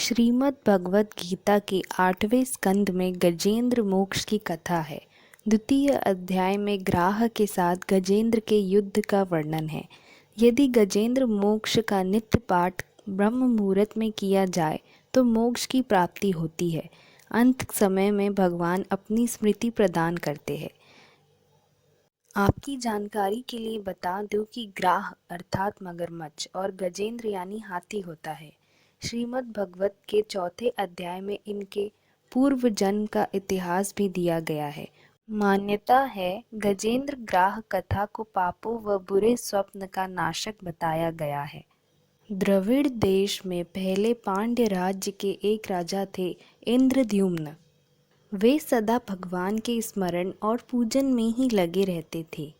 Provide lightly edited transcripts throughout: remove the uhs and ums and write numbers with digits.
श्रीमद् भगवत गीता के 8वें स्कंद में गजेंद्र मोक्ष की कथा है। द्वितीय अध्याय में ग्राह के साथ गजेंद्र के युद्ध का वर्णन है। यदि गजेंद्र मोक्ष का नित्य पाठ ब्रह्म मुहूर्त में किया जाए तो मोक्ष की प्राप्ति होती है। अंत समय में भगवान अपनी स्मृति प्रदान करते हैं। आपकी जानकारी के लिए बता दूं कि ग्राह अर्थात मगरमच्छ और गजेंद्र यानी हाथी होता है। श्रीमद् भगवत के 4थे अध्याय में इनके पूर्व जन्म का इतिहास भी दिया गया है। मान्यता है गजेंद्र ग्राह कथा को पापों व बुरे स्वप्न का नाशक बताया गया है। द्रविड़ देश में पहले पांड्य राज्य के एक राजा थे, इंद्रद्युम्न। वे सदा भगवान के स्मरण और पूजन में ही लगे रहते थे।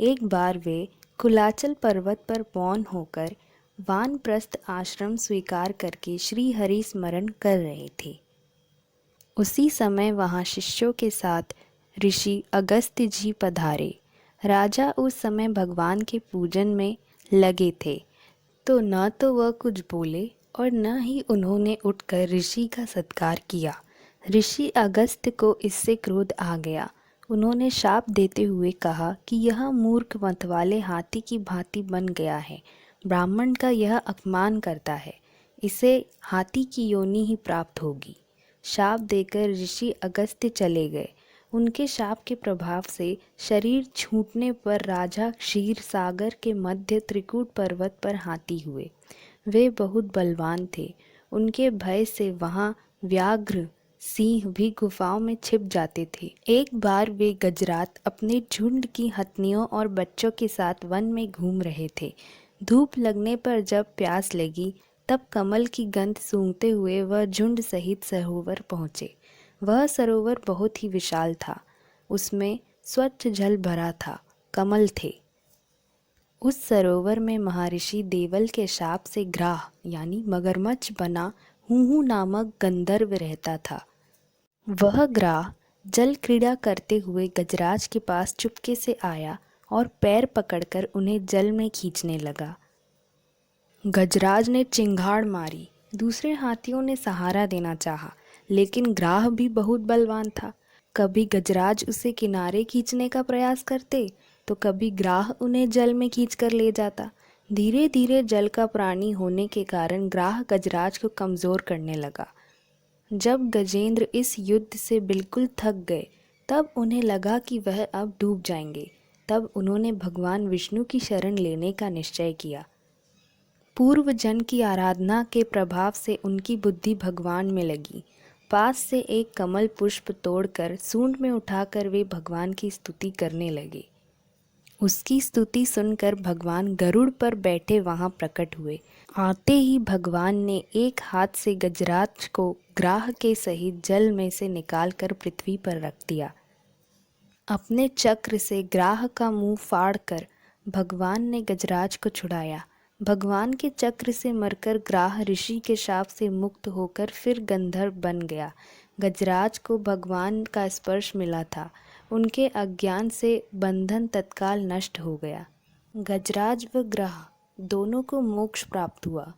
एक बार वे कुलाचल पर्वत पर मौन होकर वानप्रस्थ आश्रम स्वीकार करके श्री हरि स्मरण कर रहे थे। उसी समय वहां शिष्यों के साथ ऋषि अगस्त्य जी पधारे। राजा उस समय भगवान के पूजन में लगे थे, तो न तो वह कुछ बोले और न ही उन्होंने उठकर ऋषि का सत्कार किया। ऋषि अगस्त्य को इससे क्रोध आ गया। उन्होंने शाप देते हुए कहा कि यह मूर्ख मतवाले हाथी की भांति बन गया है। ब्राह्मण का यह अपमान करता है, इसे हाथी की योनि ही प्राप्त होगी। शाप देकर ऋषि अगस्त्य चले गए। उनके शाप के प्रभाव से शरीर छूटने पर राजा क्षीर सागर के मध्य त्रिकूट पर्वत पर हाथी हुए। वे बहुत बलवान थे। उनके भय से वहाँ व्याघ्र सिंह भी गुफाओं में छिप जाते थे। एक बार वे गजरात अपने झुंड की हथनियों और बच्चों के साथ वन में घूम रहे थे। धूप लगने पर जब प्यास लगी तब कमल की गंध सूंघते हुए वह झुंड सहित सरोवर पहुँचे। वह सरोवर बहुत ही विशाल था। उसमें स्वच्छ जल भरा था, कमल थे। उस सरोवर में महर्षि देवल के शाप से ग्राह यानी मगरमच्छ बना हूहू नामक गंधर्व रहता था। वह ग्राह जल क्रीड़ा करते हुए गजराज के पास चुपके से आया और पैर पकड़कर उन्हें जल में खींचने लगा। गजराज ने चिंगाड़ मारी। दूसरे हाथियों ने सहारा देना चाहा, लेकिन ग्राह भी बहुत बलवान था। कभी गजराज उसे किनारे खींचने का प्रयास करते तो कभी ग्राह उन्हें जल में खींचकर ले जाता। धीरे धीरे जल का प्राणी होने के कारण ग्राह गजराज को कमज़ोर करने लगा। जब गजेंद्र इस युद्ध से बिल्कुल थक गए तब उन्हें लगा कि वह अब डूब जाएंगे। तब उन्होंने भगवान विष्णु की शरण लेने का निश्चय किया। पूर्व जन्म की आराधना के प्रभाव से उनकी बुद्धि भगवान में लगी। पास से एक कमल पुष्प तोड़कर सूंड में उठाकर वे भगवान की स्तुति करने लगे। उसकी स्तुति सुनकर भगवान गरुड़ पर बैठे वहां प्रकट हुए। आते ही भगवान ने एक हाथ से गजराज को ग्राह के सहित जल में से निकालकर पृथ्वी पर रख दिया। अपने चक्र से ग्राह का मुंह फाड़कर भगवान ने गजराज को छुड़ाया। भगवान के चक्र से मरकर ग्राह ऋषि के शाप से मुक्त होकर फिर गंधर्व बन गया। गजराज को भगवान का स्पर्श मिला था। उनके अज्ञान से बंधन तत्काल नष्ट हो गया। गजराज व ग्राह दोनों को मोक्ष प्राप्त हुआ।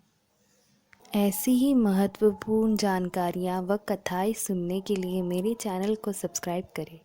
ऐसी ही महत्वपूर्ण जानकारियाँ व कथाएं सुनने के लिए मेरे चैनल को सब्सक्राइब करें।